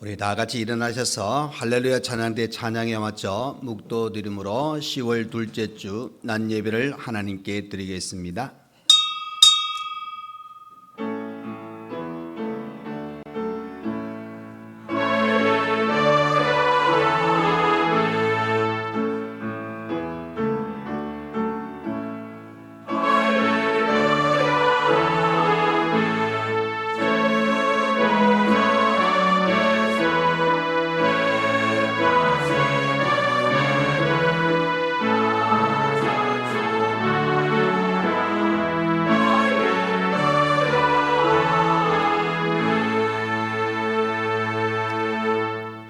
우리 다 같이 일어나셔서 할렐루야 찬양대 찬양에 맞춰 묵도 드림으로 10월 둘째 주 낮 예배를 하나님께 드리겠습니다.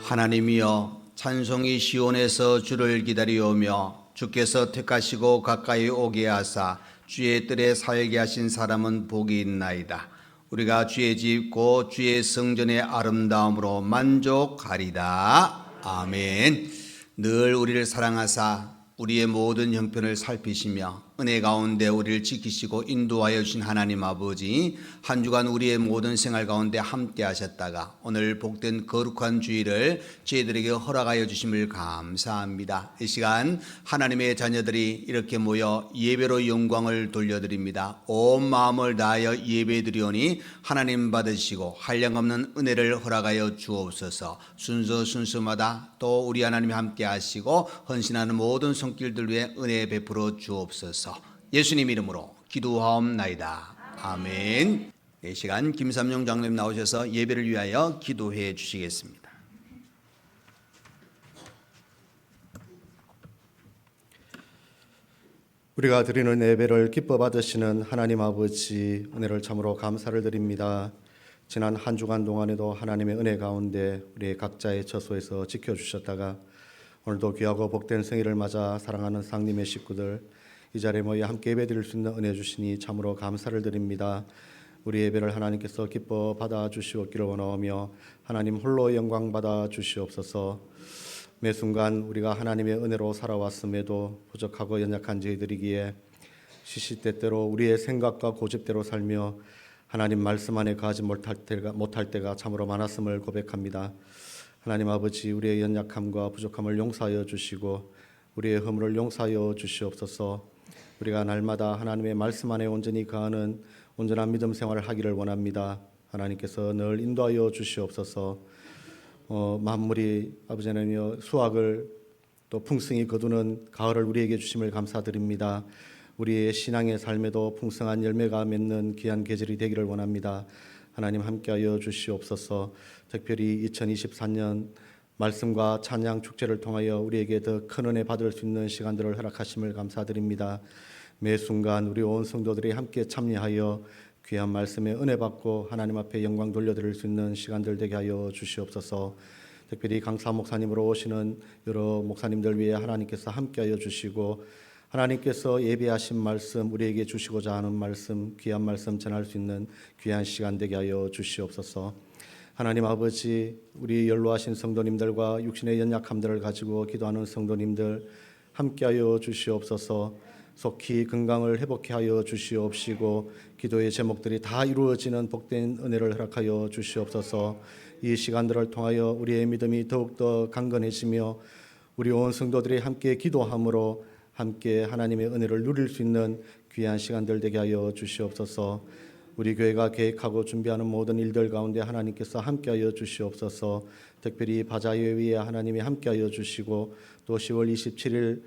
하나님이여, 찬송이 시온에서 주를 기다리오며 주께서 택하시고 가까이 오게 하사 주의 뜰에 살게 하신 사람은 복이 있나이다. 우리가 주의 집 곧 주의 성전의 아름다움으로 만족하리다. 아멘. 늘 우리를 사랑하사 우리의 모든 형편을 살피시며 은혜 가운데 우리를 지키시고 인도하여 주신 하나님 아버지, 한 주간 우리의 모든 생활 가운데 함께 하셨다가 오늘 복된 거룩한 주일을 저희들에게 허락하여 주심을 감사합니다. 이 시간 하나님의 자녀들이 이렇게 모여 예배로 영광을 돌려드립니다. 온 마음을 다하여 예배드리오니 하나님 받으시고 한량없는 은혜를 허락하여 주옵소서. 순서마다 또 우리 하나님이 함께 하시고 헌신하는 모든 손길들 위해 은혜 베풀어 주옵소서. 예수님 이름으로 기도하옵나이다. 아멘. 이 시간 김삼용 장로님 나오셔서 예배를 위하여 기도해 주시겠습니다. 우리가 드리는 예배를 기뻐 받으시는 하나님 아버지, 은혜를 참으로 감사를 드립니다. 지난 한 주간 동안에도 하나님의 은혜 가운데 우리 각자의 처소에서 지켜주셨다가 오늘도 귀하고 복된 생일을 맞아 사랑하는 상님의 식구들 이 자리에 모여 함께 예배드릴 수 있는 은혜 주시니 참으로 감사를 드립니다. 우리 예배를 하나님께서 기뻐 받아 주시옵기를 원하오며 하나님 홀로 영광 받아 주시옵소서. 매 순간 우리가 하나님의 은혜로 살아왔음에도 부족하고 연약한 저희들이기에 시시때때로 우리의 생각과 고집대로 살며 하나님 말씀 안에 거하지 못할 때가 참으로 많았음을 고백합니다. 하나님 아버지, 우리의 연약함과 부족함을 용서하여 주시고 우리의 허물을 용서하여 주시옵소서. 우리가 날마다 하나님의 말씀 안에 온전히 거하는 온전한 믿음 생활을 하기를 원합니다. 하나님께서 늘 인도하여 주시옵소서. 만물이 아버지 하나님이여 수확을 또 풍성히 거두는 가을을 우리에게 주심을 감사드립니다. 우리의 신앙의 삶에도 풍성한 열매가 맺는 귀한 계절이 되기를 원합니다. 하나님 함께하여 주시옵소서. 특별히 2024년 말씀과 찬양 축제를 통하여 우리에게 더 큰 은혜 받을 수 있는 시간들을 허락하심을 감사드립니다. 매 순간 우리 온 성도들이 함께 참여하여 귀한 말씀에 은혜 받고 하나님 앞에 영광 돌려드릴 수 있는 시간들 되게 하여 주시옵소서. 특별히 강사 목사님으로 오시는 여러 목사님들 위해 하나님께서 함께하여 주시고 하나님께서 예비하신 말씀, 우리에게 주시고자 하는 말씀, 귀한 말씀 전할 수 있는 귀한 시간 되게 하여 주시옵소서. 하나님 아버지, 우리 연로하신 성도님들과 육신의 연약함들을 가지고 기도하는 성도님들 함께하여 주시옵소서. 속히 건강을 회복케 하여 주시옵시고 기도의 제목들이 다 이루어지는 복된 은혜를 허락하여 주시옵소서. 이 시간들을 통하여 우리의 믿음이 더욱더 강건해지며 우리 온 성도들이 함께 기도함으로 함께 하나님의 은혜를 누릴 수 있는 귀한 시간들 되게 하여 주시옵소서. 우리 교회가 계획하고 준비하는 모든 일들 가운데 하나님께서 함께하여 주시옵소서. 특별히 바자회 위에 하나님이 함께하여 주시고 또 10월 27일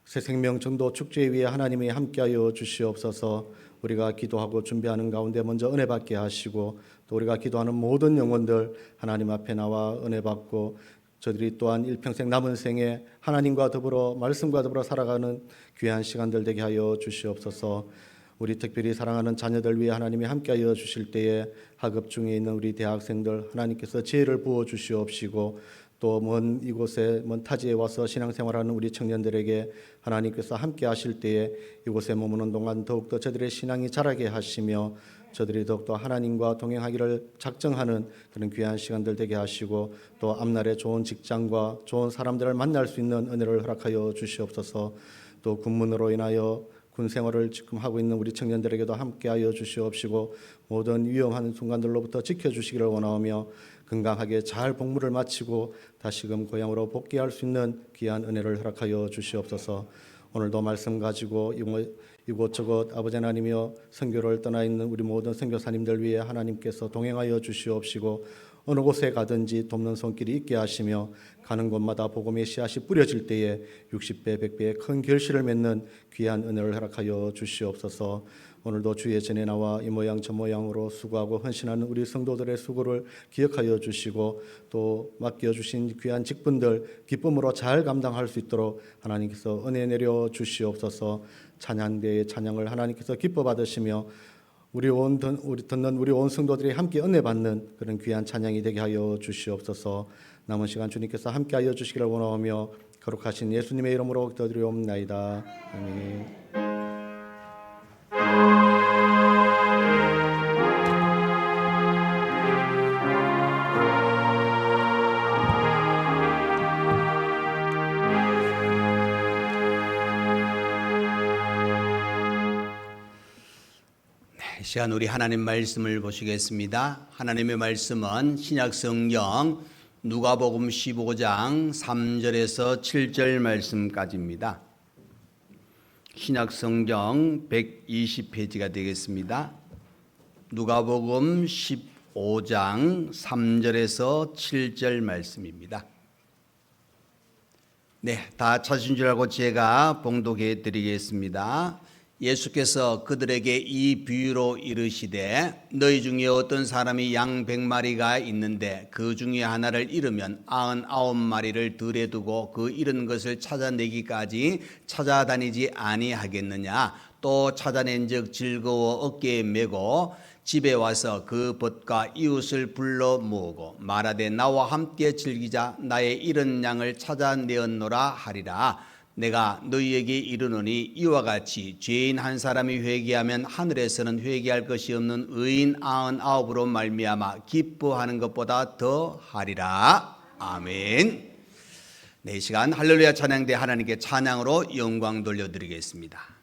새생명 전도 축제 위에 하나님이 함께하여 주시옵소서. 우리가 기도하고 준비하는 가운데 먼저 은혜 받게 하시고 또 우리가 기도하는 모든 영혼들 하나님 앞에 나와 은혜 받고 저들이 또한 일평생 남은 생에 하나님과 더불어 말씀과 더불어 살아가는 귀한 시간들 되게 하여 주시옵소서. 우리 특별히 사랑하는 자녀들 위해 하나님이 함께하여 주실 때에 학업 중에 있는 우리 대학생들 하나님께서 지혜를 부어 주시옵시고 또 먼 이곳에 먼 타지에 와서 신앙생활하는 우리 청년들에게 하나님께서 함께 하실 때에 이곳에 머무는 동안 더욱더 저들의 신앙이 자라게 하시며 저들이 더욱더 하나님과 동행하기를 작정하는 그런 귀한 시간들 되게 하시고 또 앞날에 좋은 직장과 좋은 사람들을 만날 수 있는 은혜를 허락하여 주시옵소서. 또 군문으로 인하여 군 생활을 지금 하고 있는 우리 청년들에게도 함께하여 주시옵시고 모든 위험한 순간들로부터 지켜주시기를 원하오며 건강하게 잘 복무를 마치고 다시금 고향으로 복귀할 수 있는 귀한 은혜를 허락하여 주시옵소서. 오늘도 말씀 가지고 이곳저곳 아버지 하나님이여 선교를 떠나 있는 우리 모든 선교사님들 위해 하나님께서 동행하여 주시옵시고 어느 곳에 가든지 돕는 손길이 있게 하시며 가는 곳마다 복음의 씨앗이 뿌려질 때에 60배 100배의 큰 결실을 맺는 귀한 은혜를 허락하여 주시옵소서. 오늘도 주의 전에 나와 이 모양 저 모양으로 수고하고 헌신하는 우리 성도들의 수고를 기억하여 주시고 또 맡겨주신 귀한 직분들 기쁨으로 잘 감당할 수 있도록 하나님께서 은혜 내려 주시옵소서. 찬양대의 찬양을 하나님께서 기뻐 받으시며 우리 듣는 우리 온 성도들이 함께 은혜 받는 그런 귀한 찬양이 되게 하여 주시옵소서. 남은 시간 주님께서 함께하여 주시기를 원하오며 거룩하신 예수님의 이름으로 기도드리옵나이다. 아멘. 이 시간 우리 하나님 말씀을 보시겠습니다. 하나님의 말씀은 신약 성경 누가복음 15장 3절에서 7절 말씀까지입니다. 신약 성경 120페이지가 되겠습니다. 누가복음 15장 3절에서 7절 말씀입니다. 네, 다 찾으신 줄 알고 제가 봉독해 드리겠습니다. 예수께서 그들에게 이 비유로 이르시되 너희 중에 어떤 사람이 양 100마리가 있는데 그 중에 하나를 잃으면 99마리를 들에 두고 그 잃은 것을 찾아내기까지 찾아다니지 아니하겠느냐. 또 찾아낸즉 즐거워 어깨에 메고 집에 와서 그 벗과 이웃을 불러 모으고 말하되 나와 함께 즐기자. 나의 잃은 양을 찾아내었노라 하리라. 내가 너희에게 이르노니 이와 같이 죄인 한 사람이 회개하면 하늘에서는 회개할 것이 없는 의인 99으로 말미암아 기뻐하는 것보다 더 하리라. 아멘. 네, 이 시간 할렐루야 찬양대 하나님께 찬양으로 영광 돌려드리겠습니다.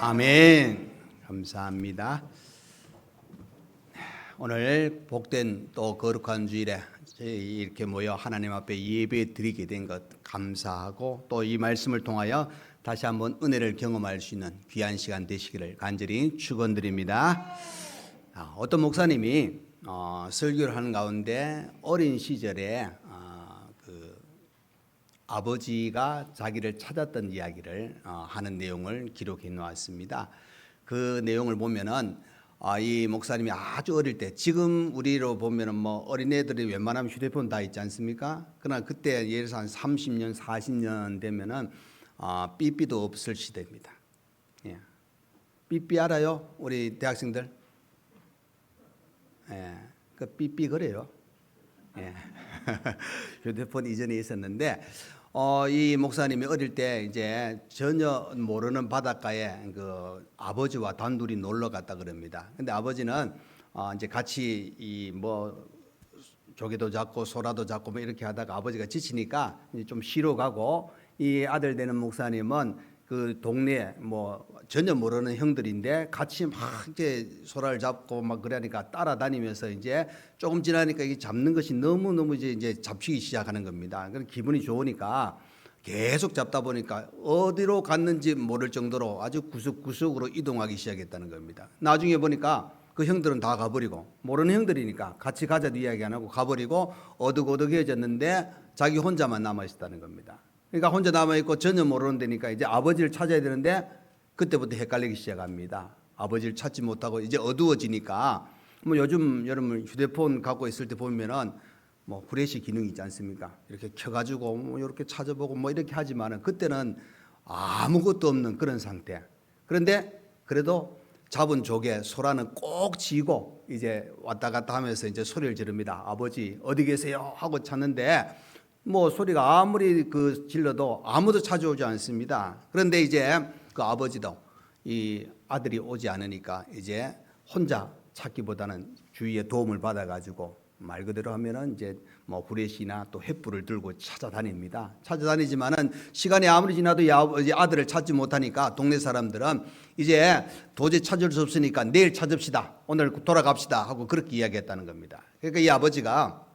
아멘. 감사합니다. 오늘 복된 또 거룩한 주일에 저희 이렇게 모여 하나님 앞에 예배 드리게 된 것 감사하고, 또 이 말씀을 통하여 다시 한번 은혜를 경험할 수 있는 귀한 시간 되시기를 간절히 축원드립니다. 어떤 목사님이 설교를 하는 가운데 어린 시절에 그 아버지가 자기를 찾았던 이야기를 하는 내용을 기록해 놓았습니다. 그 내용을 보면은 이 목사님이 아주 어릴 때, 지금 우리로 보면은 뭐 어린애들이 웬만하면 휴대폰 다 있지 않습니까? 그러나 그때 예를 들어서 한 30년, 40년 되면은 삐삐도 없을 시대입니다. 예. 삐삐 알아요? 우리 대학생들? 예. 그 삐삐 그래요. 예. 휴대폰 이전에 있었는데, 이 목사님이 어릴 때 이제 전혀 모르는 바닷가에 그 아버지와 단둘이 놀러 갔다 그럽니다. 근데 아버지는 이제 같이 이 뭐 조개도 잡고 소라도 잡고 뭐 이렇게 하다가 아버지가 지치니까 이제 좀 쉬러 가고, 이 아들 되는 목사님은 그 동네에 뭐 전혀 모르는 형들인데 같이 막 이제 소라를 잡고 막 그러니까 따라다니면서 이제 조금 지나니까 이게 잡는 것이 너무너무 이제 잡히기 시작하는 겁니다. 그럼 기분이 좋으니까 계속 잡다 보니까 어디로 갔는지 모를 정도로 아주 구석구석으로 이동하기 시작했다는 겁니다. 나중에 보니까 그 형들은 다 가버리고, 모르는 형들이니까 같이 가자도 이야기 안 하고 가버리고 어둑어둑해졌는데 자기 혼자만 남아 있었다는 겁니다. 그러니까 혼자 남아있고 전혀 모르는 데니까 이제 아버지를 찾아야 되는데 그때부터 헷갈리기 시작합니다. 아버지를 찾지 못하고 이제 어두워지니까, 뭐 요즘 여러분 휴대폰 갖고 있을 때 보면은 뭐 후레쉬 기능이 있지 않습니까? 이렇게 켜가지고 뭐 이렇게 찾아보고 뭐 이렇게 하지만은 그때는 아무것도 없는 그런 상태. 그런데 그래도 잡은 조개 소라는 꼭 쥐고 이제 왔다 갔다 하면서 이제 소리를 지릅니다. 아버지 어디 계세요? 하고 찾는데 뭐 소리가 아무리 그 질러도 아무도 찾아오지 않습니다. 그런데 이제 그 아버지도 이 아들이 오지 않으니까 이제 혼자 찾기보다는 주위의 도움을 받아가지고, 말 그대로 하면은 이제 뭐 후레쉬나 또 횃불을 들고 찾아다닙니다. 찾아다니지만은 시간이 아무리 지나도 이 아들을 찾지 못하니까 동네 사람들은 이제 도저히 찾을 수 없으니까 내일 찾읍시다, 오늘 돌아갑시다 하고 그렇게 이야기했다는 겁니다. 그러니까 이 아버지가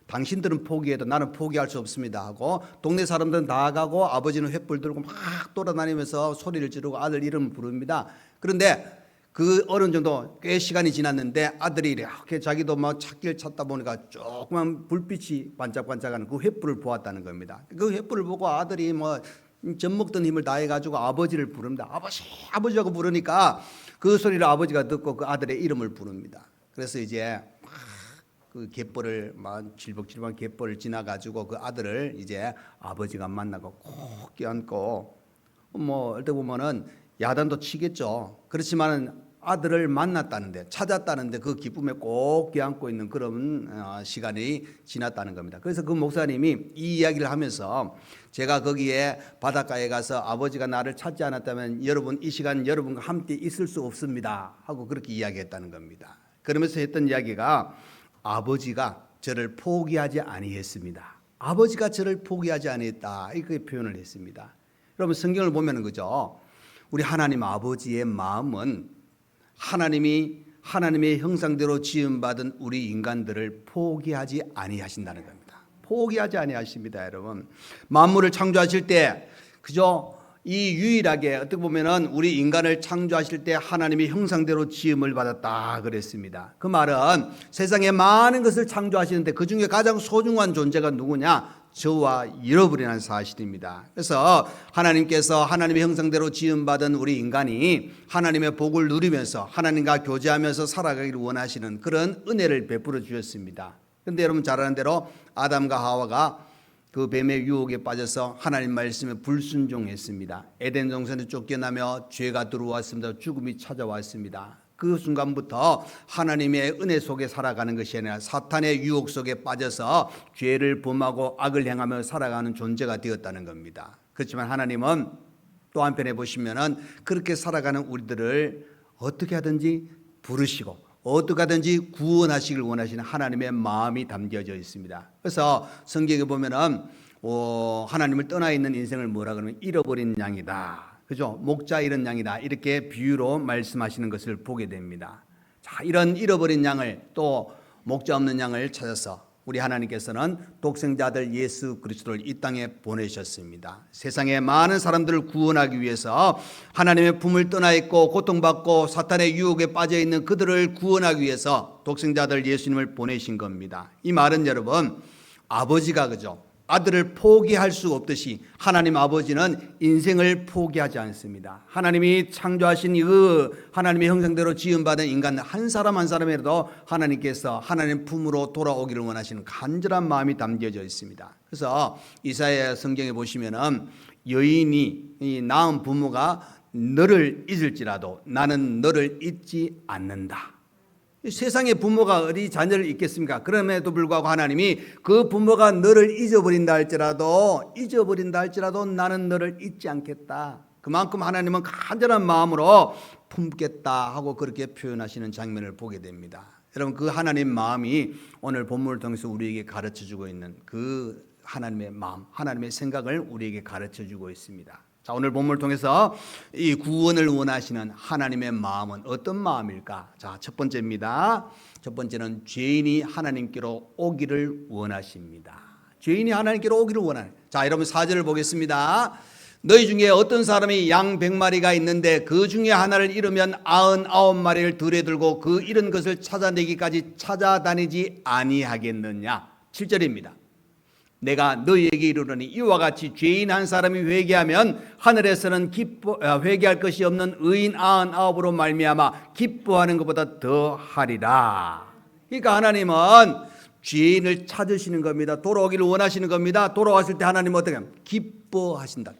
당신들은 포기해도 나는 포기할 수 없습니다 하고 동네 사람들은 다 가고 아버지는 횃불 들고 막 돌아다니면서 소리를 지르고 아들 이름을 부릅니다. 그런데 그 어느 정도 꽤 시간이 지났는데 아들이 이렇게 자기도 막 찾기를 찾다 보니까 조그만 불빛이 반짝반짝하는 그 횃불을 보았다는 겁니다. 그 횃불을 보고 아들이 뭐 젖먹던 힘을 다해가지고 아버지를 부릅니다. 아버지 아버지라고 부르니까 그 소리를 아버지가 듣고 그 아들의 이름을 부릅니다. 그래서 이제 그 갯벌을 막 질벅질벅한 갯벌을 지나가지고 그 아들을 이제 아버지가 만나고 꼭 껴안고, 뭐 어떨 때 보면은 야단도 치겠죠. 그렇지만은 아들을 만났다는데, 찾았다는데 그 기쁨에 꼭 껴안고 있는 그런 시간이 지났다는 겁니다. 그래서 그 목사님이 이 이야기를 하면서, 제가 거기에 바닷가에 가서 아버지가 나를 찾지 않았다면 여러분 이 시간 여러분과 함께 있을 수 없습니다 하고 그렇게 이야기했다는 겁니다. 그러면서 했던 이야기가, 아버지가 저를 포기하지 아니했습니다. 아버지가 저를 포기하지 아니했다, 이렇게 표현을 했습니다. 여러분 성경을 보면은 그죠, 우리 하나님 아버지의 마음은 하나님이 하나님의 형상대로 지음받은 우리 인간들을 포기하지 아니하신다는 겁니다. 포기하지 아니하십니다. 여러분 만물을 창조하실 때 그죠, 이 유일하게 어떻게 보면은 우리 인간을 창조하실 때 하나님의 형상대로 지음을 받았다 그랬습니다. 그 말은 세상에 많은 것을 창조하시는데 그 중에 가장 소중한 존재가 누구냐? 저와 여러분이라는 사실입니다. 그래서 하나님께서 하나님의 형상대로 지음받은 우리 인간이 하나님의 복을 누리면서 하나님과 교제하면서 살아가기를 원하시는 그런 은혜를 베풀어 주셨습니다. 그런데 여러분 잘 아는 대로 아담과 하와가 그 뱀의 유혹에 빠져서 하나님 말씀에 불순종했습니다. 에덴 동산에 쫓겨나며 죄가 들어왔습니다. 죽음이 찾아왔습니다. 그 순간부터 하나님의 은혜 속에 살아가는 것이 아니라 사탄의 유혹 속에 빠져서 죄를 범하고 악을 행하며 살아가는 존재가 되었다는 겁니다. 그렇지만 하나님은 또 한편에 보시면은 그렇게 살아가는 우리들을 어떻게 하든지 부르시고 어떻게 하든지 구원하시길 원하시는 하나님의 마음이 담겨져 있습니다. 그래서 성경에 보면은 하나님을 떠나 있는 인생을 뭐라 그러면 잃어버린 양이다. 그죠? 목자 잃은 양이다. 이렇게 비유로 말씀하시는 것을 보게 됩니다. 자, 이런 잃어버린 양을 또 목자 없는 양을 찾아서 우리 하나님께서는 독생자 아들 예수 그리스도를 이 땅에 보내셨습니다. 세상의 많은 사람들을 구원하기 위해서 하나님의 품을 떠나 있고 고통받고 사탄의 유혹에 빠져 있는 그들을 구원하기 위해서 독생자 아들 예수님을 보내신 겁니다. 이 말은 여러분, 아버지가 그죠? 아들을 포기할 수 없듯이 하나님 아버지는 인생을 포기하지 않습니다. 하나님이 창조하신 그 하나님의 형상대로 지음받은 인간 한 사람 한 사람이라도 하나님께서 하나님 품으로 돌아오기를 원하시는 간절한 마음이 담겨져 있습니다. 그래서 이사야 성경에 보시면은 여인이 낳은 부모가 너를 잊을지라도 나는 너를 잊지 않는다. 세상에 부모가 어디 자녀를 잊겠습니까? 그럼에도 불구하고 하나님이 그 부모가 너를 잊어버린다 할지라도 나는 너를 잊지 않겠다. 그만큼 하나님은 간절한 마음으로 품겠다 하고 그렇게 표현하시는 장면을 보게 됩니다. 여러분, 그 하나님 마음이 오늘 본문을 통해서 우리에게 가르쳐주고 있는 그 하나님의 마음, 하나님의 생각을 우리에게 가르쳐주고 있습니다. 자, 오늘 본문을 통해서 이 구원을 원하시는 하나님의 마음은 어떤 마음일까? 자, 첫 번째입니다. 첫 번째는 죄인이 하나님께로 오기를 원하십니다. 죄인이 하나님께로 오기를 원하는. 자, 여러분 4절을 보겠습니다. 너희 중에 어떤 사람이 양 100마리가 있는데 그 중에 하나를 잃으면 99마리를 들에 들고 그 잃은 것을 찾아내기까지 찾아다니지 아니하겠느냐. 7절입니다. 내가 너희에게 이르노니 이와 같이 죄인 한 사람이 회개하면 하늘에서는 회개할 것이 없는 의인 99으로 말미암아 기뻐하는 것보다 더 하리라. 그러니까 하나님은 죄인을 찾으시는 겁니다. 돌아오기를 원하시는 겁니다. 돌아왔을 때 하나님은 어떻게 합니까? 기뻐하신다.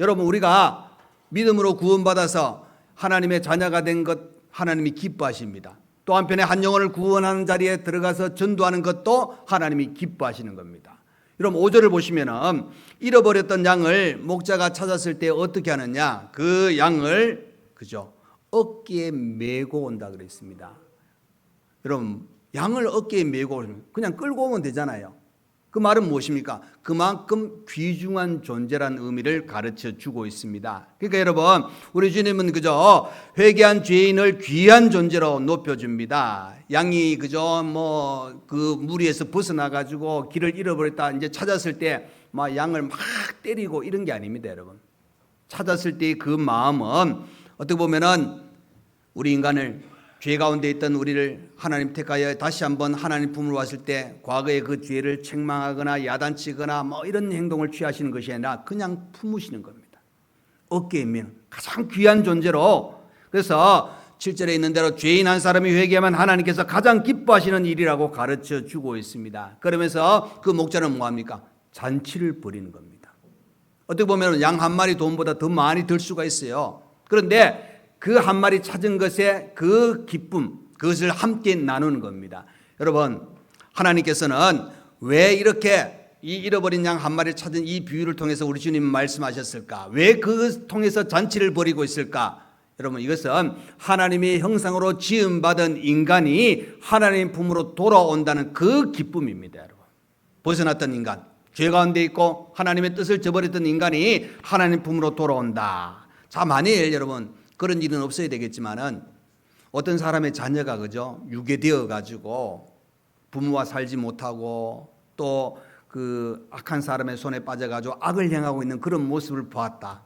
여러분, 우리가 믿음으로 구원받아서 하나님의 자녀가 된 것 하나님이 기뻐하십니다. 또 한편에 한 영혼을 구원하는 자리에 들어가서 전도하는 것도 하나님이 기뻐하시는 겁니다. 여러분 5절을 보시면은 잃어버렸던 양을 목자가 찾았을 때 어떻게 하느냐? 그 양을 그죠? 어깨에 메고 온다 그랬습니다. 여러분, 양을 어깨에 메고 오면 그냥 끌고 오면 되잖아요. 그 말은 무엇입니까? 그만큼 귀중한 존재란 의미를 가르쳐 주고 있습니다. 그러니까 여러분, 우리 주님은 그저 회개한 죄인을 귀한 존재로 높여줍니다. 양이 그저 그 무리에서 벗어나가지고 길을 잃어버렸다 이제 찾았을 때 막 양을 막 때리고 이런 게 아닙니다, 여러분. 찾았을 때 그 마음은 어떻게 보면은 우리 인간을 죄 가운데 있던 우리를 하나님 택하여 다시 한번 하나님 품으로 왔을 때 과거의 그 죄를 책망하거나 야단치거나 이런 행동을 취하시는 것이 아니라 그냥 품으시는 겁니다. 어깨에 메는 가장 귀한 존재로. 그래서 7절에 있는 대로 죄인 한 사람이 회개하면 하나님께서 가장 기뻐하시는 일이라고 가르쳐 주고 있습니다. 그러면서 그 목자는 뭐합니까? 잔치를 벌이는 겁니다. 어떻게 보면 양 한 마리 돈보다 더 많이 들 수가 있어요. 그런데 그 한 마리 찾은 것의 그 기쁨, 그것을 함께 나누는 겁니다. 여러분, 하나님께서는 왜 이렇게 이 잃어버린 양 한 마리를 찾은 이 비유를 통해서 우리 주님 말씀하셨을까? 왜 그 통해서 잔치를 벌이고 있을까? 여러분, 이것은 하나님의 형상으로 지음받은 인간이 하나님 품으로 돌아온다는 그 기쁨입니다. 여러분, 벗어났던 인간, 죄 가운데 있고 하나님의 뜻을 저버렸던 인간이 하나님 품으로 돌아온다. 자, 만일 여러분 그런 일은 없어야 되겠지만은 어떤 사람의 자녀가 그죠? 유괴되어 가지고 부모와 살지 못하고 또 그 악한 사람의 손에 빠져 가지고 악을 행하고 있는 그런 모습을 보았다.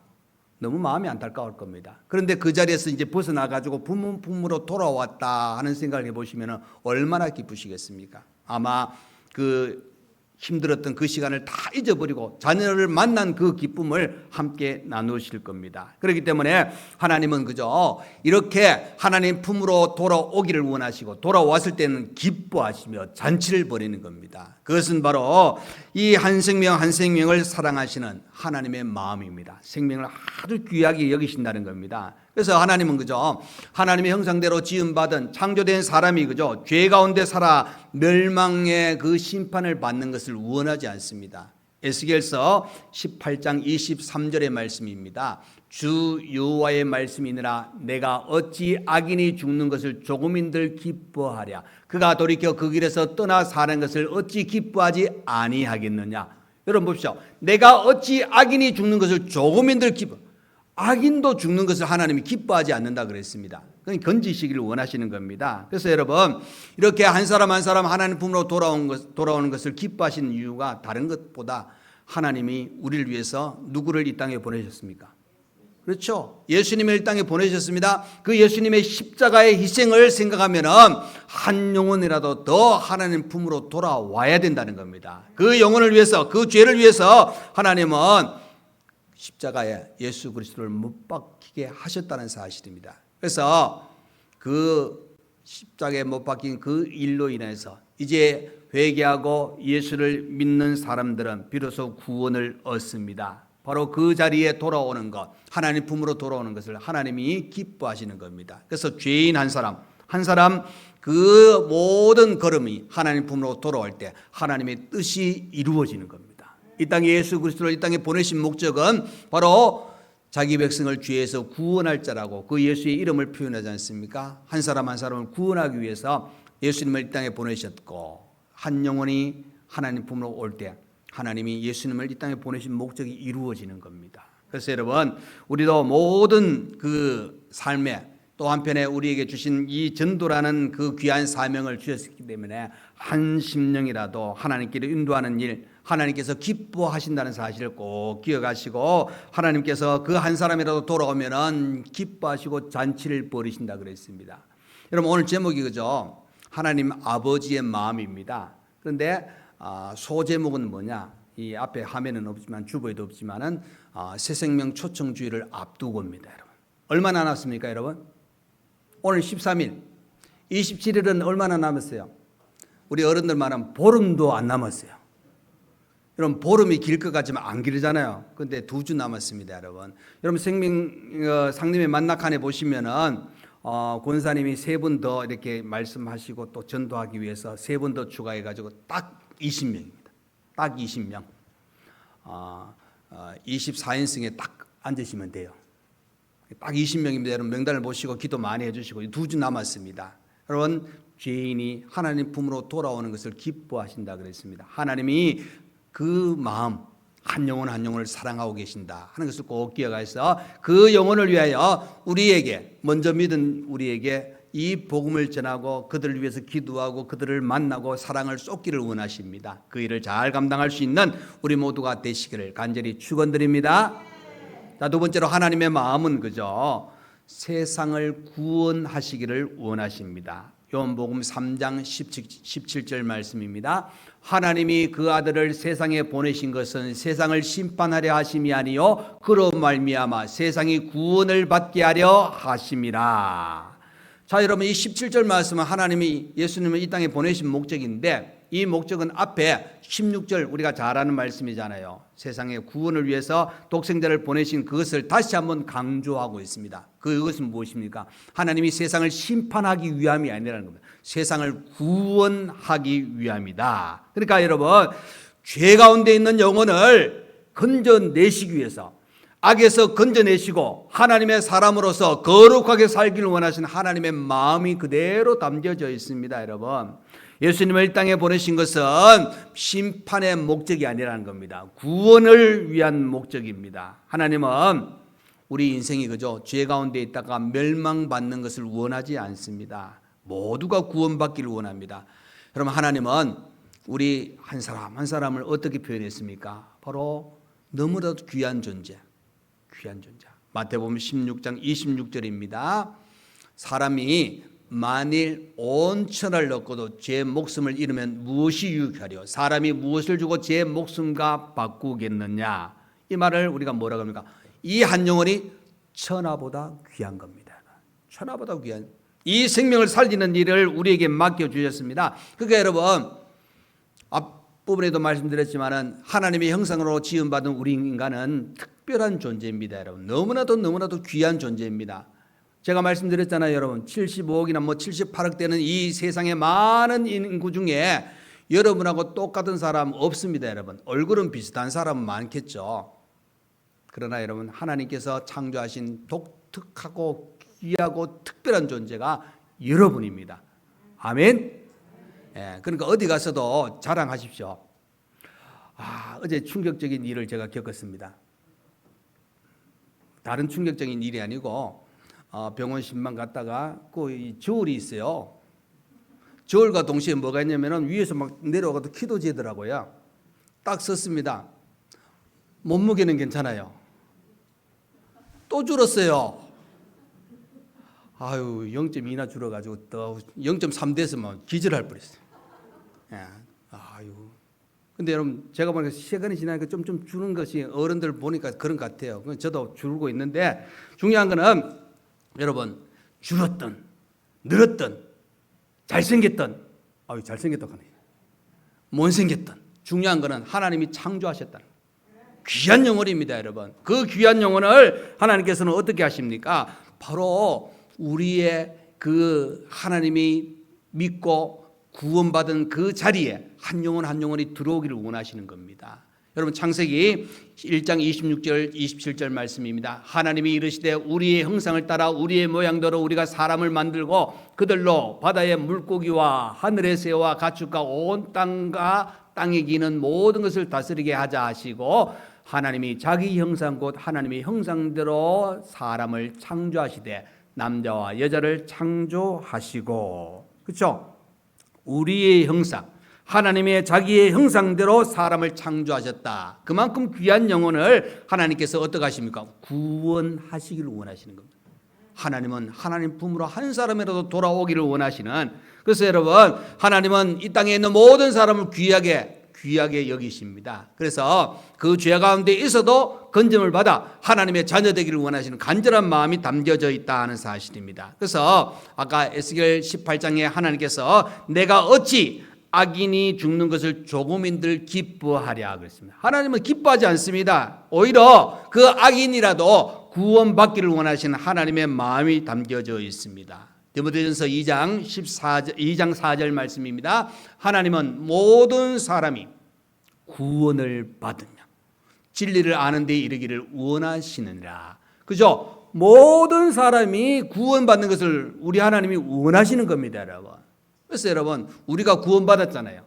너무 마음이 안타까울 겁니다. 그런데 그 자리에서 이제 벗어나 가지고 부모 품으로 돌아왔다 하는 생각을 해 보시면은 얼마나 기쁘시겠습니까? 아마 그 힘들었던 그 시간을 다 잊어버리고 자녀를 만난 그 기쁨을 함께 나누실 겁니다. 그렇기 때문에 하나님은 그저 이렇게 하나님 품으로 돌아오기를 원하시고 돌아왔을 때는 기뻐하시며 잔치를 벌이는 겁니다. 그것은 바로 이 한 생명 한 생명을 사랑하시는 하나님의 마음입니다. 생명을 아주 귀하게 여기신다는 겁니다. 그래서 하나님은 그저 하나님의 형상대로 지음받은 창조된 사람이 그저 죄 가운데 살아 멸망의 그 심판을 받는 것을 원하지 않습니다. 에스겔서 18장 23절의 말씀입니다. 주 여호와의 말씀이니라 내가 어찌 악인이 죽는 것을 조금인들 기뻐하랴. 그가 돌이켜 그 길에서 떠나 사는 것을 어찌 기뻐하지 아니하겠느냐. 여러분 보십시오. 내가 어찌 악인이 죽는 것을 조금인들 기뻐. 악인도 죽는 것을 하나님이 기뻐하지 않는다 그랬습니다. 그건 건지시기를 원하시는 겁니다. 그래서 여러분 이렇게 한 사람 한 사람 하나님 품으로 돌아오는 것을 기뻐하시는 이유가 다른 것보다 하나님이 우리를 위해서 누구를 이 땅에 보내셨습니까? 그렇죠. 예수님을 이 땅에 보내셨습니다. 그 예수님의 십자가의 희생을 생각하면은 한 영혼이라도 더 하나님 품으로 돌아와야 된다는 겁니다. 그 영혼을 위해서, 그 죄를 위해서 하나님은 십자가에 예수 그리스도를 못 박히게 하셨다는 사실입니다. 그래서 그 십자가에 못 박힌 그 일로 인해서 이제 회개하고 예수를 믿는 사람들은 비로소 구원을 얻습니다. 바로 그 자리에 돌아오는 것, 하나님 품으로 돌아오는 것을 하나님이 기뻐하시는 겁니다. 그래서 죄인 한 사람 그 모든 걸음이 하나님 품으로 돌아올 때 하나님의 뜻이 이루어지는 겁니다. 이 땅에 예수 그리스도를 이 땅에 보내신 목적은 바로 자기 백성을 죄에서 구원할 자라고 그 예수의 이름을 표현하지 않습니까? 한 사람 한 사람을 구원하기 위해서 예수님을 이 땅에 보내셨고 한 영혼이 하나님 품으로 올 때 하나님이 예수님을 이 땅에 보내신 목적이 이루어지는 겁니다. 그래서 여러분 우리도 모든 그 삶에 또 한편에 우리에게 주신 이 전도라는 그 귀한 사명을 주셨기 때문에 한 심령이라도 하나님께로 인도하는 일, 하나님께서 기뻐하신다는 사실을 꼭 기억하시고 하나님께서 그 한 사람이라도 돌아오면은 기뻐하시고 잔치를 벌이신다 그랬습니다. 여러분 오늘 제목이 그죠? 하나님 아버지의 마음입니다. 그런데 소제목은 뭐냐? 이 앞에 화면은 없지만 주보에도 없지만은 새 생명 초청주의를 앞두고입니다, 여러분. 얼마나 남았습니까, 여러분? 오늘 13일, 27일은 얼마나 남았어요? 우리 어른들 말하면 보름도 안 남았어요. 여러분 보름이 길 것 같지만 안 길잖아요. 그런데 2주 남았습니다, 여러분. 여러분 상림의 만낙한에 보시면은 권사님이 3분 더 이렇게 말씀하시고 또 전도하기 위해서 3분 더 추가해가지고 딱 20명입니다. 딱 20명. 24인승에 딱 앉으시면 돼요. 딱 20명입니다. 여러분 명단을 보시고 기도 많이 해주시고 2주 남았습니다. 여러분 죄인이 하나님 품으로 돌아오는 것을 기뻐하신다 그랬습니다. 하나님이 그 마음 한 영혼 한 영혼을 사랑하고 계신다 하는 것을 꼭 기억해서 그 영혼을 위하여 우리에게 먼저 믿은 우리에게 이 복음을 전하고 그들을 위해서 기도하고 그들을 만나고 사랑을 쏟기를 원하십니다. 그 일을 잘 감당할 수 있는 우리 모두가 되시기를 간절히 축원드립니다. 자, 두 번째로 하나님의 마음은 그죠? 세상을 구원하시기를 원하십니다. 요한복음 3장 17절 말씀입니다. 하나님이 그 아들을 세상에 보내신 것은 세상을 심판하려 하심이 아니요 그로 말미암아 세상이 구원을 받게 하려 하심이라. 자, 여러분 이 17절 말씀은 하나님이 예수님을 이 땅에 보내신 목적인데 이 목적은 앞에 16절 우리가 잘 아는 말씀이잖아요. 세상의 구원을 위해서 독생자를 보내신 그것을 다시 한번 강조하고 있습니다. 그것은 무엇입니까? 하나님이 세상을 심판하기 위함이 아니라는 겁니다. 세상을 구원하기 위함이다. 그러니까 여러분 죄 가운데 있는 영혼을 건져내시기 위해서 악에서 건져내시고 하나님의 사람으로서 거룩하게 살기를 원하시는 하나님의 마음이 그대로 담겨져 있습니다. 여러분 예수님을 이 땅에 보내신 것은 심판의 목적이 아니라는 겁니다. 구원을 위한 목적입니다. 하나님은 우리 인생이 그저 죄 가운데 있다가 멸망받는 것을 원하지 않습니다. 모두가 구원받기를 원합니다. 그럼 하나님은 우리 한 사람 한 사람을 어떻게 표현했습니까? 바로 너무나도 귀한 존재. 귀한 존재. 마태복음 16장 26절입니다. 사람이 만일 온 천을 얻고도 제 목숨을 잃으면 무엇이 유익하리요? 사람이 무엇을 주고 제 목숨과 바꾸겠느냐? 이 말을 우리가 뭐라고 합니까? 이 한 영혼이 천하보다 귀한 겁니다. 천하보다 귀한 이 생명을 살리는 일을 우리에게 맡겨주셨습니다. 그러니까 여러분 앞부분에도 말씀드렸지만 하나님의 형상으로 지음받은 우리 인간은 특별한 존재입니다. 여러분 너무나도 귀한 존재입니다. 제가 말씀드렸잖아요, 여러분. 75억이나 78억 되는 이 세상의 많은 인구 중에 여러분하고 똑같은 사람 없습니다, 여러분. 얼굴은 비슷한 사람은 많겠죠. 그러나 여러분, 하나님께서 창조하신 독특하고 귀하고 특별한 존재가 여러분입니다. 아멘. 예, 그러니까 어디 가서도 자랑하십시오. 어제 충격적인 일을 제가 겪었습니다. 다른 충격적인 일이 아니고 병원심만 갔다가 그 저울이 있어요. 저울과 동시에 뭐가 있냐면은 위에서 막 내려가도 키도 재더라고요. 딱 섰습니다. 몸무게는 괜찮아요. 또 줄었어요. 아유, 0.2나 줄어가지고 또 0.3 됐으면 기절할 뻔했어요. 예. 아유. 근데 여러분, 제가 보니까 시간이 지나니까 좀 주는 것이 어른들 보니까 그런 것 같아요. 저도 줄고 있는데 중요한 거는 여러분, 줄었든 늘었든 잘생겼든, 아유, 잘생겼다고 하네. 못생겼든 중요한 거는 하나님이 창조하셨다는 귀한 영혼입니다, 여러분. 그 귀한 영혼을 하나님께서는 어떻게 하십니까? 바로 우리의 그 하나님이 믿고 구원받은 그 자리에 한 영혼 한 영혼이 들어오기를 원하시는 겁니다. 여러분, 창세기 1장 26절 27절 말씀입니다. 하나님이 이르시되 우리의 형상을 따라 우리의 모양대로 우리가 사람을 만들고 그들로 바다의 물고기와 하늘의 새와 가축과 온 땅과 땅에 기는 모든 것을 다스리게 하자 하시고, 하나님이 자기 형상 곧 하나님의 형상대로 사람을 창조하시되 남자와 여자를 창조하시고, 그렇죠? 우리의 형상, 하나님의 자기의 형상대로 사람을 창조하셨다. 그만큼 귀한 영혼을 하나님께서 어떻게 하십니까? 구원하시기를 원하시는 겁니다. 하나님은 하나님 품으로 한 사람이라도 돌아오기를 원하시는, 그래서 여러분, 하나님은 이 땅에 있는 모든 사람을 귀하게 여기십니다. 그래서 그 죄 가운데 있어도 건짐을 받아 하나님의 자녀 되기를 원하시는 간절한 마음이 담겨져 있다는 사실입니다. 그래서 아까 에스겔 18장에 하나님께서 내가 어찌 악인이 죽는 것을 조금인들 기뻐하랴 그랬습니다. 하나님은 기뻐하지 않습니다. 오히려 그 악인이라도 구원받기를 원하시는 하나님의 마음이 담겨져 있습니다. 디모데전서 2장 4절 말씀입니다. 하나님은 모든 사람이 구원을 받으며 진리를 아는 데 이르기를 원하시느니라. 그죠? 모든 사람이 구원받는 것을 우리 하나님이 원하시는 겁니다, 여러분. 그래서 여러분, 우리가 구원받았잖아요.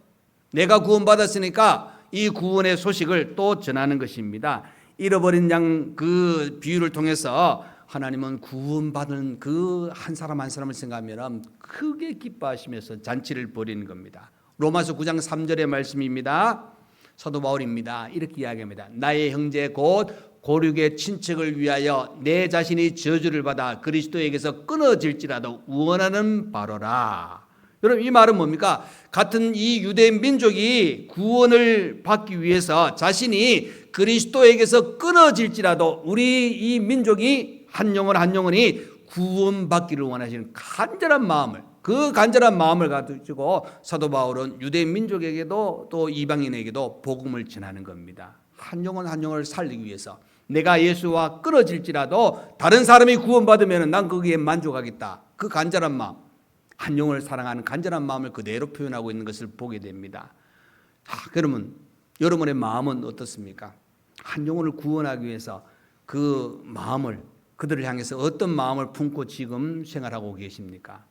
내가 구원받았으니까 이 구원의 소식을 또 전하는 것입니다. 잃어버린 양 그 비유를 통해서 하나님은 구원받은 그 한 사람 한 사람을 생각하면 크게 기뻐하시면서 잔치를 벌이는 겁니다. 로마서 9장 3절의 말씀입니다. 사도 바울입니다. 이렇게 이야기합니다. 나의 형제 곧 고륙의 친척을 위하여 내 자신이 저주를 받아 그리스도에게서 끊어질지라도 원하는 바로라. 여러분, 이 말은 뭡니까? 같은 이 유대 민족이 구원을 받기 위해서 자신이 그리스도에게서 끊어질지라도 우리 이 민족이 한 영혼 한 영혼이 구원받기를 원하시는 간절한 마음을, 그 간절한 마음을 가지고 사도 바울은 유대 민족에게도 또 이방인에게도 복음을 전하는 겁니다. 한 영혼 한 영혼을 살리기 위해서 내가 예수와 끊어질지라도 다른 사람이 구원받으면 난 거기에 만족하겠다. 그 간절한 마음, 한 영혼을 사랑하는 간절한 마음을 그대로 표현하고 있는 것을 보게 됩니다. 그러면 여러분의 마음은 어떻습니까? 한 영혼을 구원하기 위해서 그 마음을, 그들을 향해서 어떤 마음을 품고 지금 생활하고 계십니까?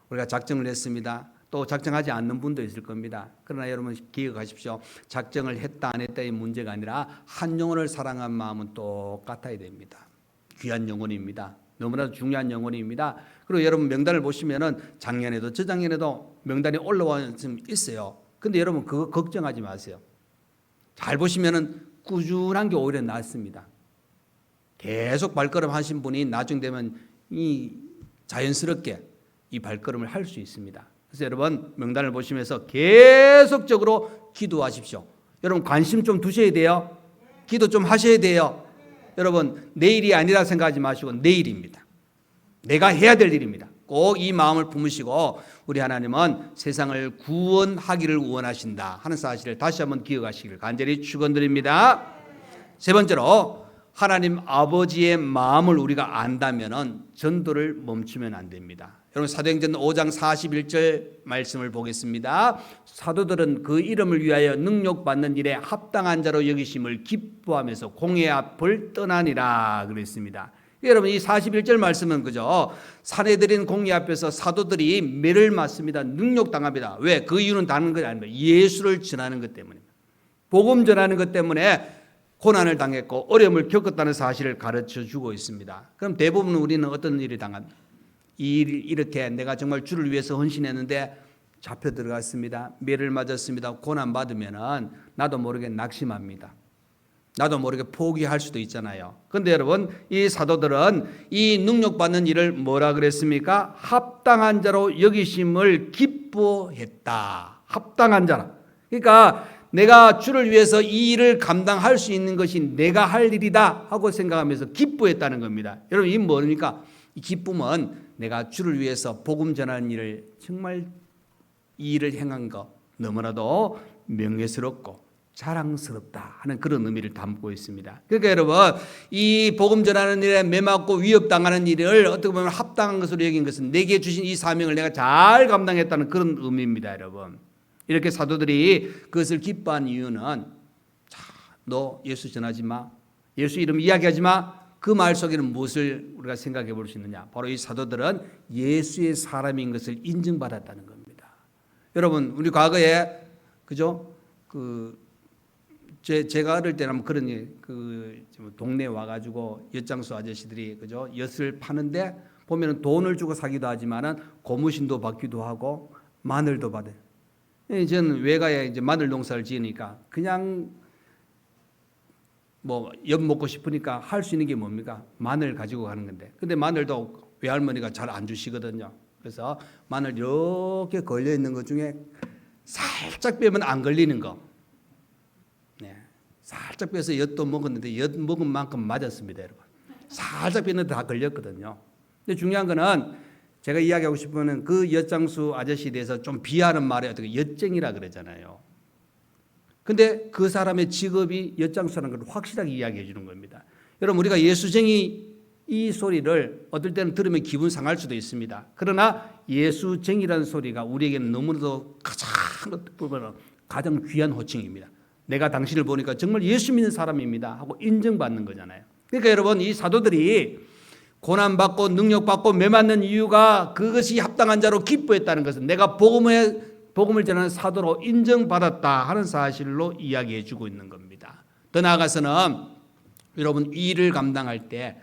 우리가 작정을 했습니다. 또 작정하지 않는 분도 있을 겁니다. 그러나 여러분 기억하십시오. 작정을 했다 안 했다의 문제가 아니라 한 영혼을 사랑한 마음은 똑같아야 됩니다. 귀한 영혼입니다. 너무나도 중요한 영혼입니다. 그리고 여러분 명단을 보시면은 작년에도 저작년에도 명단이 올라와 있어요. 근데 여러분 그거 걱정하지 마세요. 잘 보시면은 꾸준한 게 오히려 낫습니다. 계속 발걸음 하신 분이 나중 되면 이 자연스럽게 이 발걸음을 할 수 있습니다. 그래서 여러분 명단을 보시면서 계속적으로 기도하십시오. 여러분 관심 좀 두셔야 돼요. 기도 좀 하셔야 돼요. 여러분 내일이 아니라 생각하지 마시고 내일입니다. 내가 해야 될 일입니다. 꼭 이 마음을 품으시고 우리 하나님은 세상을 구원하기를 원하신다 하는 사실을 다시 한번 기억하시기를 간절히 축원드립니다. 세 번째로 하나님 아버지의 마음을 우리가 안다면 전도를 멈추면 안 됩니다. 여러분 사도행전 5장 41절 말씀을 보겠습니다. 사도들은 그 이름을 위하여 능력받는 일에 합당한 자로 여기심을 기뻐하면서 공회 앞을 떠나니라 그랬습니다. 여러분 이 41절 말씀은 그죠? 사내들인 공회 앞에서 사도들이 매를 맞습니다. 능력당합니다. 왜? 그 이유는 다른 것이 아닙니다. 예수를 전하는 것 때문입니다. 복음 전하는 것 때문에 고난을 당했고 어려움을 겪었다는 사실을 가르쳐 주고 있습니다. 그럼 대부분 우리는 어떤 일이 이렇게 내가 정말 주를 위해서 헌신했는데 잡혀 들어갔습니다. 매를 맞았습니다. 고난 받으면은 나도 모르게 낙심합니다. 나도 모르게 포기할 수도 있잖아요. 그런데 여러분, 이 사도들은 이 능력받는 일을 뭐라 그랬습니까? 합당한 자로 여기심을 기뻐했다. 합당한 자라. 그러니까 내가 주를 위해서 이 일을 감당할 수 있는 것이 내가 할 일이다 하고 생각하면서 기뻐했다는 겁니다. 여러분, 이 뭡니까? 이 기쁨은 내가 주를 위해서 복음 전하는 일을 정말 이 일을 행한 것 너무나도 명예스럽고 자랑스럽다 하는 그런 의미를 담고 있습니다. 그러니까 여러분, 이 복음 전하는 일에 매맞고 위협당하는 일을 어떻게 보면 합당한 것으로 여긴 것은 내게 주신 이 사명을 내가 잘 감당했다는 그런 의미입니다. 여러분, 이렇게 사도들이 그것을 기뻐한 이유는 너 예수 전하지 마, 예수 이름 이야기하지 마, 그 말 속에는 무엇을 우리가 생각해 볼 수 있느냐? 바로 이 사도들은 예수의 사람인 것을 인정받았다는 겁니다. 여러분, 우리 과거에 그죠? 제가 어릴 때는 그런 동네에 와가지고 엿장수 아저씨들이 그죠? 엿을 파는데 보면은 돈을 주고 사기도 하지만은 고무신도 받기도 하고 마늘도 받아요. 저는 외가에 이제 마늘 농사를 지으니까 그냥 뭐 엿 먹고 싶으니까 할 수 있는 게 뭡니까? 마늘 가지고 가는 건데. 근데 마늘도 외할머니가 잘 안 주시거든요. 그래서 마늘 이렇게 걸려 있는 것 중에 살짝 빼면 안 걸리는 거. 네. 살짝 빼서 엿도 먹었는데 엿 먹은 만큼 맞았습니다, 여러분. 살짝 빼는데 다 걸렸거든요. 근데 중요한 거는 제가 이야기하고 싶은 그 엿장수 아저씨에 대해서 좀 비하하는 말에 어떻게 엿쟁이라 그러잖아요. 근데 그 사람의 직업이 엿장수라는 걸 확실하게 이야기해 주는 겁니다. 여러분, 우리가 예수쟁이 이 소리를 어떨 때는 들으면 기분 상할 수도 있습니다. 그러나 예수쟁이라는 소리가 우리에게는 너무나도 가장 귀한 호칭입니다. 내가 당신을 보니까 정말 예수 믿는 사람입니다 하고 인정받는 거잖아요. 그러니까 여러분, 이 사도들이 고난받고 능력받고 매맞는 이유가 그것이 합당한 자로 기뻐했다는 것은 내가 복음을 전하는 사도로 인정받았다 하는 사실로 이야기해 주고 있는 겁니다. 더 나아가서는 여러분, 이 일을 감당할 때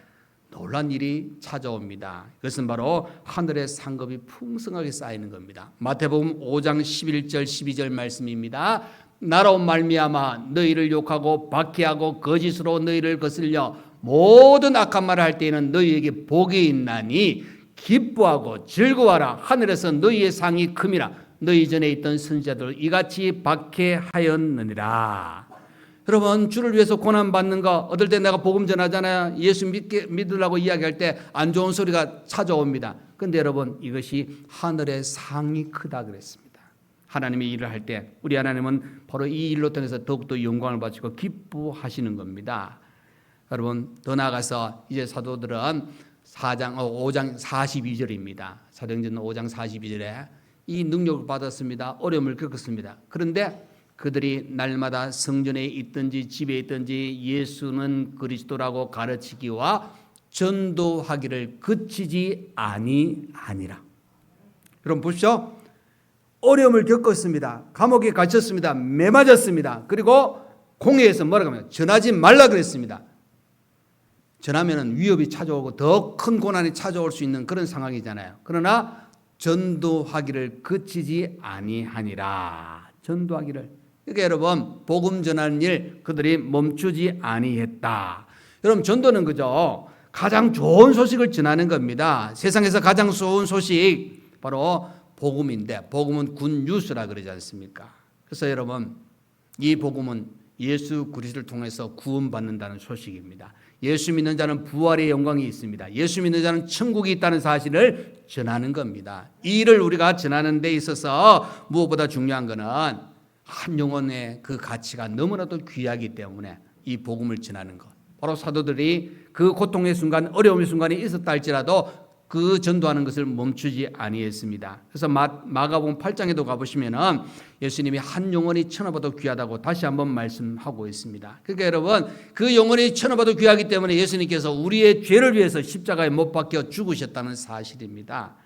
놀란 일이 찾아옵니다. 그것은 바로 하늘의 상급이 풍성하게 쌓이는 겁니다. 마태복음 5장 11절 12절 말씀입니다. 나로 말미암아 너희를 욕하고 박해하고 거짓으로 너희를 거슬려 모든 악한 말을 할 때에는 너희에게 복이 있나니 기뻐하고 즐거워하라. 하늘에서 너희의 상이 큼이라. 너희 전에 있던 선지자들 이같이 박해하였느니라. 여러분, 주를 위해서 고난받는 거, 어떨 때 내가 복음 전하잖아요. 예수 믿으려고 이야기할 때 안 좋은 소리가 찾아옵니다. 그런데 여러분, 이것이 하늘의 상이 크다 그랬습니다. 하나님의 일을 할 때 우리 하나님은 바로 이 일로 통해서 더욱더 영광을 바치고 기뻐하시는 겁니다. 여러분, 더 나아가서 이제 사도들은 5장 42절입니다. 사도행전 5장 42절에 이 능력을 받았습니다. 어려움을 겪었습니다. 그런데 그들이 날마다 성전에 있든지 집에 있든지 예수는 그리스도라고 가르치기와 전도하기를 그치지 아니하니라. 여러분 보십시오. 어려움을 겪었습니다. 감옥에 갇혔습니다. 매맞았습니다. 그리고 공회에서 뭐라고 하면 전하지 말라 그랬습니다. 전하면 위협이 찾아오고 더 큰 고난이 찾아올 수 있는 그런 상황이잖아요. 그러나 전도하기를 그치지 아니하니라. 전도하기를. 그러니까 여러분, 복음 전하는 일 그들이 멈추지 아니했다. 여러분, 전도는 그죠? 가장 좋은 소식을 전하는 겁니다. 세상에서 가장 좋은 소식 바로 복음인데, 복음은 굿뉴스라 그러지 않습니까? 그래서 여러분, 이 복음은 예수 그리스도를 통해서 구원받는다는 소식입니다. 예수 믿는 자는 부활의 영광이 있습니다. 예수 믿는 자는 천국이 있다는 사실을 전하는 겁니다. 이 일을 우리가 전하는 데 있어서 무엇보다 중요한 것은 한 영혼의 그 가치가 너무나도 귀하기 때문에 이 복음을 전하는 것. 바로 사도들이 그 고통의 순간, 어려움의 순간이 있었다 할지라도 그 전도하는 것을 멈추지 아니했습니다. 그래서 마가복음 8장에도 가보시면은 예수님이 한 영혼이 천하보다 귀하다고 다시 한번 말씀하고 있습니다. 그러니까 여러분, 그 영혼이 천하보다 귀하기 때문에 예수님께서 우리의 죄를 위해서 십자가에 못 박혀 죽으셨다는 사실입니다.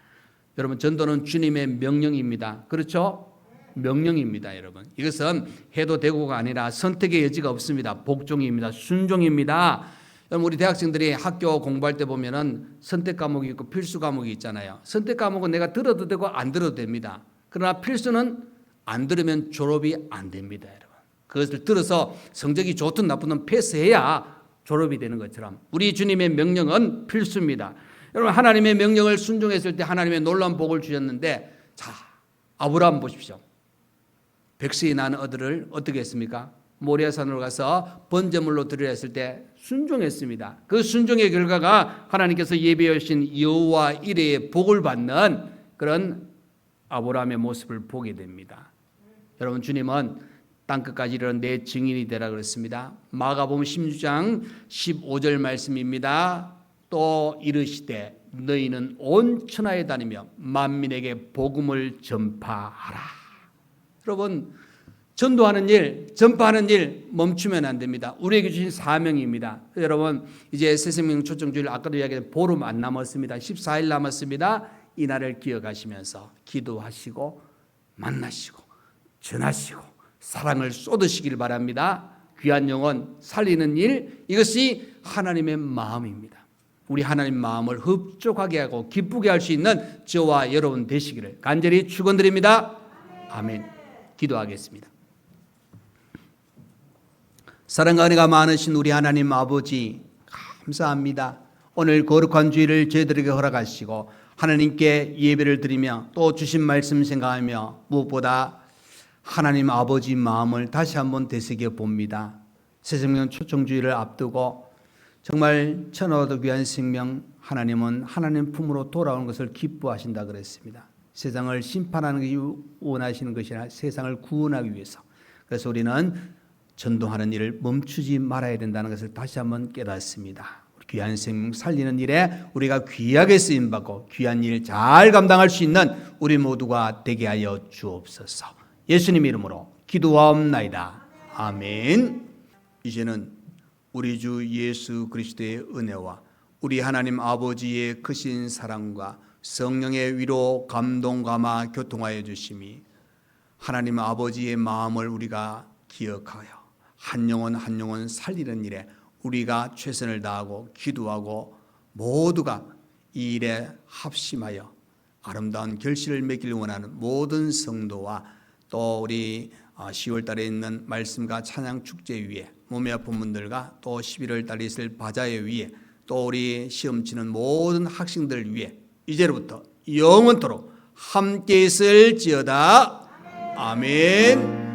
여러분, 전도는 주님의 명령입니다. 그렇죠? 명령입니다, 여러분. 이것은 해도 되고가 아니라 선택의 여지가 없습니다. 복종입니다. 순종입니다. 여러분, 우리 대학생들이 학교 공부할 때 보면은 선택 과목이 있고 필수 과목이 있잖아요. 선택 과목은 내가 들어도 되고 안 들어도 됩니다. 그러나 필수는 안 들으면 졸업이 안 됩니다, 여러분. 그것을 들어서 성적이 좋든 나쁘든 패스해야 졸업이 되는 것처럼 우리 주님의 명령은 필수입니다. 여러분, 하나님의 명령을 순종했을 때 하나님의 놀라운 복을 주셨는데, 자, 아브라함 보십시오. 백세에 난 아들을 어떻게 했습니까? 모리아산으로 가서 번제물로 드리려 했을 때 순종했습니다. 그 순종의 결과가 하나님께서 예비해 주신 여호와 이레의 복을 받는 그런 아브라함의 모습을 보게 됩니다. 여러분, 주님은 땅끝까지 이르러 내 증인이 되라 그랬습니다. 마가복음 16장 15절 말씀입니다. 또 이르시되 너희는 온 천하에 다니며 만민에게 복음을 전파하라. 여러분, 전도하는 일, 전파하는 일 멈추면 안 됩니다. 우리에게 주신 사명입니다. 여러분, 이제 새생명 초청주일 아까도 이야기했던 보름 안 남았습니다. 14일 남았습니다. 이 날을 기억하시면서 기도하시고 만나시고 전하시고 사랑을 쏟으시길 바랍니다. 귀한 영혼 살리는 일, 이것이 하나님의 마음입니다. 우리 하나님 마음을 흡족하게 하고 기쁘게 할 수 있는 저와 여러분 되시기를 간절히 축원드립니다. 아멘. 기도하겠습니다. 사랑과 은혜가 많으신 우리 하나님 아버지, 감사합니다. 오늘 거룩한 주일을 저희들에게 허락하시고 하나님께 예배를 드리며 또 주신 말씀 생각하며 무엇보다 하나님 아버지 마음을 다시 한번 되새겨 봅니다. 새생명 초청주일을 앞두고 정말 천하와도 귀한 생명, 하나님은 하나님 품으로 돌아오는 것을 기뻐하신다 그랬습니다. 세상을 심판하는 것이 원하시는 것이 아니라 세상을 구원하기 위해서. 그래서 우리는 전도하는 일을 멈추지 말아야 된다는 것을 다시 한번 깨닫습니다. 귀한 생명 살리는 일에 우리가 귀하게 쓰임받고 귀한 일 잘 감당할 수 있는 우리 모두가 되게 하여 주옵소서. 예수님 이름으로 기도하옵나이다. 아멘. 이제는 우리 주 예수 그리스도의 은혜와 우리 하나님 아버지의 크신 사랑과 성령의 위로 감동 감화 교통하여 주심이 하나님 아버지의 마음을 우리가 기억하여 한 영혼 한 영혼 살리는 일에 우리가 최선을 다하고 기도하고 모두가 이 일에 합심하여 아름다운 결실을 맺기를 원하는 모든 성도와 또 우리 10월 달에 있는 말씀과 찬양 축제 위에 몸이 아픈 분들과 또 11월 달에 있을 바자회 위에 또 우리 시험 치는 모든 학생들 위해 이제로부터 영원토록 함께 있을지어다. 아멘.